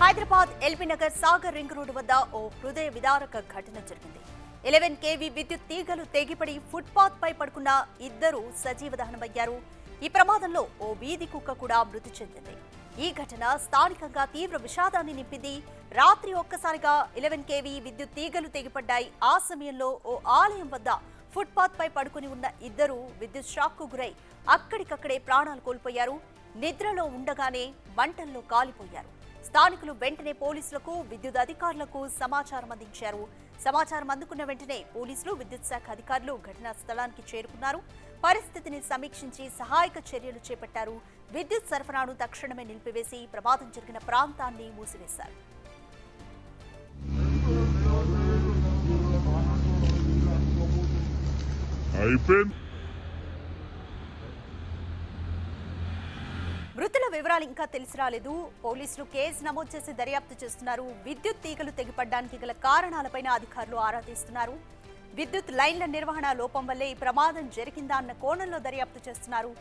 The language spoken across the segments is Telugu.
Hyderabad LB Nagar Sagar ring road వద్ద ఓ హృదయ విదారక ఘటన జరిగింది. 11 kV విద్యుత్ తీగలు తెగిపడి ఫుట్పాత్ పై పడుకున్న ఇద్దరు సజీవ దహనమయ్యారు. ఈ ప్రమాదంలో ఓ వీధి కుక్క కూడా మృతి చెందింది. ఈ ఘటన స్థానికంగా తీవ్ర విషాదాన్ని నింపింది. రాత్రి ఒక్కసారిగా 11 kV విద్యుత్ తీగలు తెగిపడ్డాయి. ఆ సమయంలో ఓ ఆలయం వద్ద ఫుట్పాత్ పై పడుకుని ఉన్న ఇద్దరు విద్యుత్ షాక్ కు గురై అక్కడికక్కడే ప్రాణాలు కోల్పోయారు. నిద్రలో ఉండగానే మంటల్లో కాలిపోయారు. స్థానికులు వెంటనే పోలీసులకు, విద్యుత్ అధికారులకు సమాచారం అందించారు. సమాచారం అందుకున్న వెంటనే పోలీసులు, విద్యుత్ శాఖ అధికారులు ఘటనా స్థలానికి చేరుకున్నారు. పరిస్థితిని సమీక్షించి సహాయక చర్యలు చేపట్టారు. విద్యుత్ సరఫరాను తక్షణమే నిలిపివేసి ప్రమాదం జరిగిన ప్రాంతాన్ని మూసివేశారు. మృతుల వివరాలు ఇంకా తెలిసి రాలేదు. పోలీసులు కేసు నమోదు చేసి దర్యాప్తు చేస్తున్నారు. విద్యుత్ తీగలు తెగిపడ్డానికి గల కారణాలపైన అధికారులు ఆరా తీస్తున్నారు. విద్యుత్ లైన్ల నిర్వహణ లోపం వల్లే ఈ ప్రమాదం జరిగిందా అన్న కోణంలో దర్యాప్తు చేస్తున్నారు.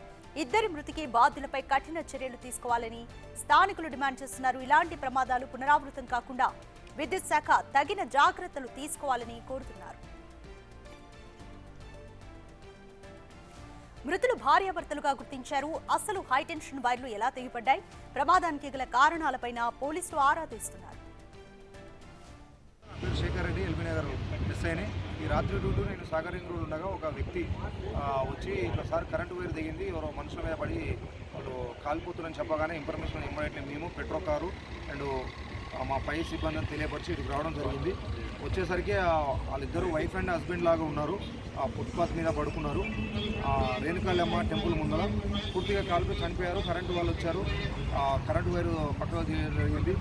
ఇద్దరి మృతికి బాధ్యులపై కఠిన చర్యలు తీసుకోవాలని స్థానికులు డిమాండ్ చేస్తున్నారు. ఇలాంటి ప్రమాదాలు పునరావృతం కాకుండా విద్యుత్ శాఖ తగిన జాగ్రత్తలు తీసుకోవాలని కోరుతున్నారు. మృతులు భార్యాభర్తలుగా గుర్తించారు. అసలు హైటెన్షన్ వైర్లు ఎలా తెగిపడ్డాయి, ప్రమాదానికి గల కారణాలపైన పోలీసులు ఆరా తీస్తున్నారు. శేఖర్ రెడ్డి, ఎల్బీ నగర్ ఎస్ఐని. ఈ రాత్రి డ్యూటీ నేను సాగర్ రింగ్ రోడ్ ఉండగా ఒక వ్యక్తి వచ్చి ఇట్లా సార్ కరెంటు వైర్ దిగింది, ఎవరో మనుషుల మీద పడి వాళ్ళు కాలిపోతున్నారని చెప్పగానే ఇన్ఫర్మేషన్ ఇమ్మీడియట్లీ మేము పెట్రో కారు అండ్ మా పై సిబ్బందిని తెలియపరిచి ఇక్కడికి రావడం జరిగింది. వచ్చేసరికి వాళ్ళిద్దరూ వైఫ్ అండ్ హస్బెండ్ లాగా ఉన్నారు. ఆ ఫుట్పాత్ మీద పడుకున్నారు. రేణుకాళమ్మ టెంపుల్ ముందర పూర్తిగా కాలుతో చనిపోయారు. కరెంటు వాళ్ళు వచ్చారు, కరెంటు వైరు పక్కన జరిగింది.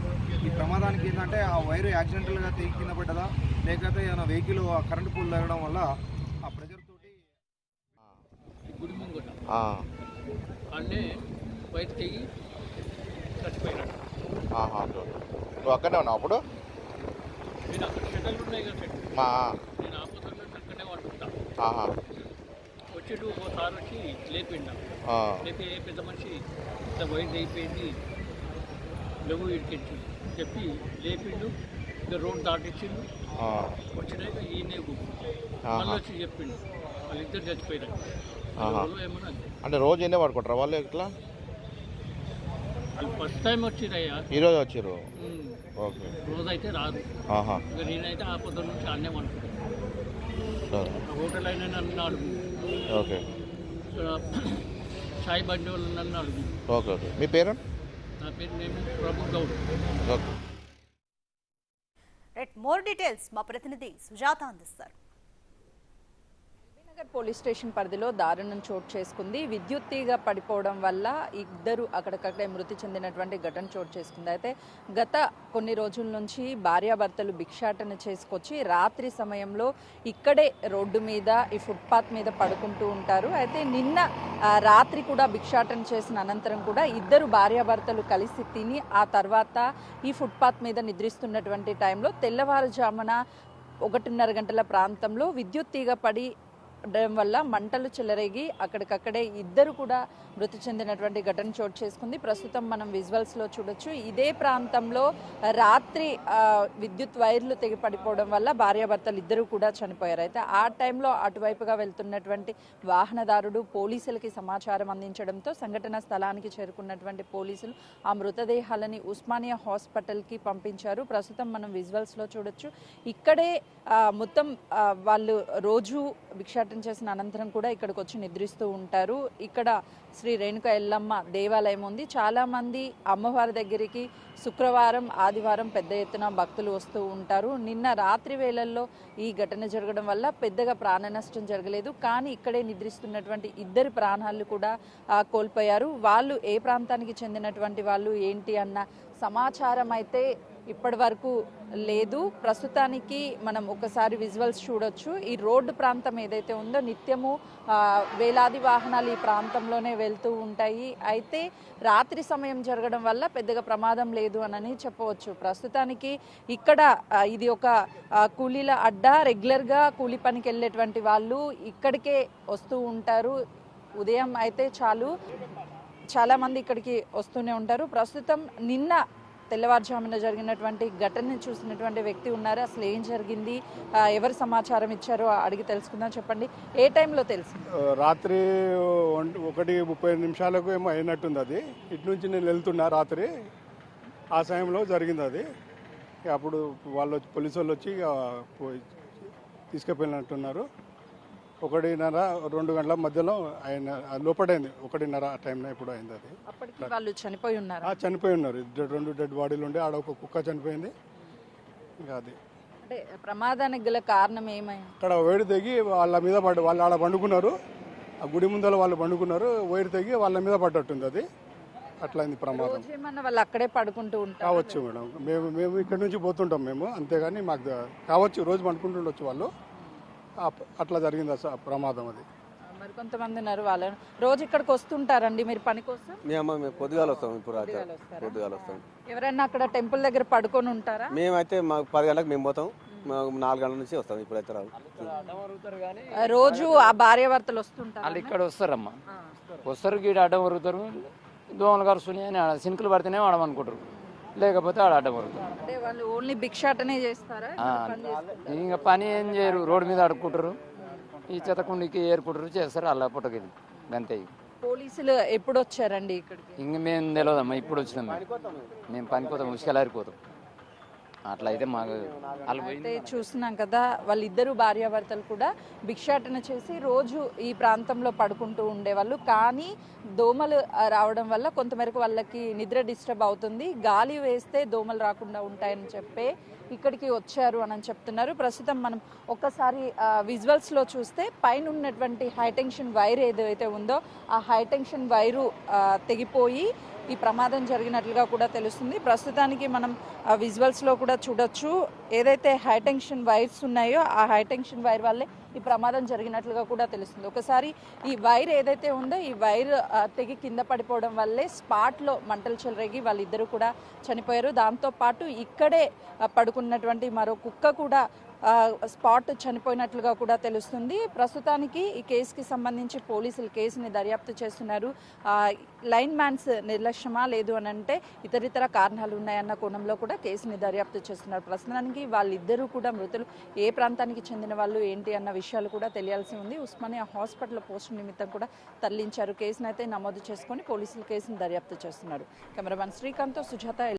ఈ ప్రమాదానికి ఏంటంటే ఆ వైరు యాక్సిడెంటల్గా తెగి కింద పడ్డదా, లేకపోతే ఏమైనా వెహికల్ కరెంటు పూల్ తగ్గడం వల్ల ఆ ప్రెజర్ తోటి అంటే బయట తెగి చచ్చిపోయినాడు. నువ్వు అక్కడనే ఉన్నావు అప్పుడు? నేను అక్కడ షటర్లు ఉన్నాయి కదా షెడ్, నేను ఆపోజిట్ అక్కడనే పడుకుంటా. వచ్చేటు ఒకసారి వచ్చి లేపిండా, లేపి పెద్ద మనిషి ఇంత వైట్ అయిపోయింది లఘు ఇడికించి చెప్పి లేపిండు. ఇక రోడ్ దాటిచ్చిండు. వచ్చినాక ఈయనే మళ్ళీ వచ్చి చెప్పిండు వాళ్ళిద్దరు చచ్చిపోయినారు. ఏమన్నా అంటే రోజు ఎన్నే పడుకుంటారా వాళ్ళు? ఇట్లా వాళ్ళు ఫస్ట్ టైం వచ్చిరయ్యా, ఈరోజు వచ్చారు. ఓకే, రోజు అయితే రాదు. ఇక నేనైతే ఆ పొద్దు నుంచి అన్నే అనుకుంటాను. హోటల్ అయినా నన్ను అడుగు, ఓకే, చాయ్ బండి వాళ్ళు నన్ను అడుగు. Okay okay. మీ పేరు? నా పేరు నేను ప్రభు గౌడ్. ఓకే. మోర్ డీటెయిల్స్ మా ప్రతినిధి సుజాత అందిస్తారు. పోలీస్ స్టేషన్ పరిధిలో దారుణం చోటు చేసుకుంది. విద్యుత్ తీగ పడిపోవడం వల్ల ఇద్దరు అక్కడికక్కడే మృతి చెందినటువంటి ఘటన చోటు చేసుకుంది. అయితే గత కొన్ని రోజుల నుంచి భార్యాభర్తలు భిక్షాటన చేసుకొచ్చి రాత్రి సమయంలో ఇక్కడే రోడ్డు మీద ఈ ఫుట్పాత్ మీద పడుకుంటూ ఉంటారు. అయితే నిన్న రాత్రి కూడా భిక్షాటన చేసిన అనంతరం కూడా ఇద్దరు భార్యాభర్తలు కలిసి తిని ఆ తర్వాత ఈ ఫుట్పాత్ మీద నిద్రిస్తున్నటువంటి టైంలో తెల్లవారుజామున 1:30 గంటల ప్రాంతంలో విద్యుత్ తీగ పడి వల్ల మంటలు చెలరేగి అక్కడికక్కడే ఇద్దరు కూడా మృతి చెందినటువంటి ఘటన చోటు చేసుకుంది. ప్రస్తుతం మనం విజువల్స్లో చూడొచ్చు. ఇదే ప్రాంతంలో రాత్రి విద్యుత్ వైర్లు తెగి పడిపోవడం వల్ల భార్యాభర్తలు ఇద్దరు కూడా చనిపోయారు. అయితే ఆ టైంలో అటువైపుగా వెళ్తున్నటువంటి వాహనదారుడు పోలీసులకి సమాచారం అందించడంతో సంఘటన స్థలానికి చేరుకున్నటువంటి పోలీసులు ఆ మృతదేహాలని ఉస్మానియా హాస్పిటల్కి పంపించారు. ప్రస్తుతం మనం విజువల్స్లో చూడొచ్చు. ఇక్కడే మొత్తం వాళ్ళు రోజు భిక్షాటన చేసిన అనంతరం కూడా ఇక్కడికి వచ్చి నిద్రిస్తూ ఉంటారు. ఇక్కడ శ్రీ రేణుక ఎల్లమ్మ దేవాలయం ఉంది. చాలామంది అమ్మవారి దగ్గరికి శుక్రవారం, ఆదివారం పెద్ద ఎత్తున భక్తులు వస్తూ ఉంటారు. నిన్న రాత్రి వేళల్లో ఈ ఘటన జరగడం వల్ల పెద్దగా ప్రాణ నష్టం జరగలేదు. కానీ ఇక్కడే నిద్రిస్తున్నటువంటి ఇద్దరు ప్రాణాలు కూడా కోల్పోయారు. వాళ్ళు ఏ ప్రాంతానికి చెందినటువంటి వాళ్ళు ఏంటి అన్న సమాచారం అయితే ఇప్పటి వరకు లేదు. ప్రస్తుతానికి మనం ఒకసారి విజువల్స్ చూడొచ్చు. ఈ రోడ్డు ప్రాంతం ఏదైతే ఉందో నిత్యము వేలాది వాహనాలు ఈ ప్రాంతంలోనే వెళ్తూ ఉంటాయి. అయితే రాత్రి సమయం జరగడం వల్ల పెద్దగా ప్రమాదం లేదు అని చెప్పవచ్చు. ప్రస్తుతానికి ఇక్కడ ఇది ఒక కూలీల అడ్డా. రెగ్యులర్గా కూలి పనికి వెళ్ళేటువంటి వాళ్ళు ఇక్కడికే వస్తూ ఉంటారు. ఉదయం అయితే చాలా మంది ఇక్కడికి వస్తూనే ఉంటారు. ప్రస్తుతం నిన్న తెల్లవారుజామున జరిగినటువంటి ఘటనని చూసినటువంటి వ్యక్తి ఉన్నారు. అసలు ఏం జరిగింది, ఎవరు సమాచారం ఇచ్చారో అడిగి తెలుసుకుందాం. చెప్పండి, ఏ టైంలో తెలిసింది? రాత్రి 1:30 ఏమో అయినట్టుంది. అది ఇటు నుంచి నేను వెళ్తున్నా రాత్రి, ఆ సమయంలో జరిగింది అది. అప్పుడు పోలీసు వాళ్ళు వచ్చి తీసుకుపోయినట్టున్నారు. 1:30-2 గంటల మధ్యలో ఆయన లోపడైంది. 1:30 టైంలో ఇప్పుడు అయింది అది. అప్పటికి వాళ్ళు చనిపోయి ఉన్నారు. చనిపోయి ఉన్నారు. 2 డెడ్ బాడీలు ఉండే, ఆడ ఒక కుక్క చనిపోయింది. ఇంకా అది అంటే ప్రమాదానికి గల కారణం ఏమైంది? అక్కడ వేడి తెగి వాళ్ళ మీద వాళ్ళు ఆడ పండుకున్నారు. ఆ గుడి ముందర వాళ్ళు పండుకున్నారు. వేడి తెగి వాళ్ళ మీద పడ్డట్టుంది అది. అట్లయింది ప్రమాదం. ఏమన్నా వాళ్ళు అక్కడే పడుకుంటూ ఉంటారు? కావచ్చు మేడం, మేము ఇక్కడ నుంచి పోతుంటాం మేము, అంతేగాని మాకు కావచ్చు రోజు పండుకుంటుండొచ్చు వాళ్ళు. అట్లా జరిగింది ప్రమాదం అది. మరి కొంతమంది ఉన్నారు వాళ్ళు రోజు ఇక్కడికి వస్తుంటారండి మీరు పని కోసం? మేము పొద్దుగాల వస్తాం. ఇప్పుడు పొద్దుగాల వస్తాం. ఎవరైనా అక్కడ టెంపుల్ దగ్గర పడుకొని ఉంటారా? మేమైతే మాకు 10 గంటలకు మేము పోతాం. మాకు 4 గంటల నుంచి వస్తాం. ఇప్పుడైతే రావు. రోజు ఆ భార్యాభర్తలు వస్తుంటారు? వాళ్ళు ఇక్కడ వస్తారమ్మా, వస్తారు, గీడ అడ్డం వరుగుతారు, దోమలు కరుస్తున్నాయి అని సినుకులు పడితేనే ఆడమనుకుంటారు, లేకపోతే ఆడ అడ్డం వరుగుతారు. అంటే వాళ్ళు ఓన్లీ భిక్షాటనే చేస్తారా? ఇంకా పని ఏం చేయరు, రోడ్డు మీద అడుక్కుంటారు, ఈ చెత్తకుండికి ఏరుకుంటారు, చేస్తారు, అలా పుట్టకిది అంతే. పోలీసులు ఎప్పుడు వచ్చారండి ఇక్కడికి? ఇంక మేము తెలియదమ్మా, ఇప్పుడు వచ్చినాం మేము పనిపోతాం, ఉసుకెళ్ళారిపోతాం. అట్లా అయితే మాకు అయితే చూస్తున్నాం కదా, వాళ్ళిద్దరు భార్యాభర్తలు కూడా భిక్షాటన చేసి రోజు ఈ ప్రాంతంలో పడుకుంటూ ఉండేవాళ్ళు. కానీ దోమలు రావడం వల్ల కొంతమేరకు వాళ్ళకి నిద్ర డిస్టర్బ్ అవుతుంది, గాలి వేస్తే దోమలు రాకుండా ఉంటాయని చెప్పే ఇక్కడికి వచ్చారు అని చెప్తున్నారు. ప్రస్తుతం మనం ఒక్కసారి విజువల్స్లో చూస్తే పైన ఉన్నటువంటి హైటెన్షన్ వైర్ ఏదైతే ఉందో ఆ హైటెన్షన్ వైరు తెగిపోయి ఈ ప్రమాదం జరిగినట్లుగా కూడా తెలుస్తుంది. ప్రస్తుతానికి మనం విజువల్స్లో కూడా చూడొచ్చు, ఏదైతే హైటెన్షన్ వైర్స్ ఉన్నాయో ఆ హైటెన్షన్ వైర్ వల్లే ఈ ప్రమాదం జరిగినట్లుగా కూడా తెలుస్తుంది. ఒకసారి ఈ వైర్ ఏదైతే ఉందో ఈ వైర్ తెగి కింద పడిపోవడం వల్లే స్పాట్లో మంటలు చెలరేగి వాళ్ళిద్దరూ కూడా చనిపోయారు. దాంతోపాటు ఇక్కడే పడుకున్నటువంటి మరో కుక్క కూడా స్పాట్ చనిపోయినట్లుగా కూడా తెలుస్తుంది. ప్రస్తుతానికి ఈ కేసుకి సంబంధించి పోలీసులు కేసుని దర్యాప్తు చేస్తున్నారు. లైన్ మ్యాన్స్ నిర్లక్ష్యమా లేదు అని అంటే ఇతరితర కారణాలు ఉన్నాయన్న కోణంలో కూడా కేసుని దర్యాప్తు చేస్తున్నారు. ప్రస్తుతానికి వాళ్ళిద్దరూ కూడా మృతులు ఏ ప్రాంతానికి చెందిన వాళ్ళు ఏంటి అన్న విషయాలు కూడా తెలియాల్సి ఉంది. ఉస్మానియా హాస్పిటల్ పోస్ట్ నిమిత్తం కూడా తరలించారు. కేసును అయితే నమోదు చేసుకొని పోలీసులు కేసుని దర్యాప్తు చేస్తున్నారు. కెమెరామెన్ శ్రీకాంత్తో సుజాత.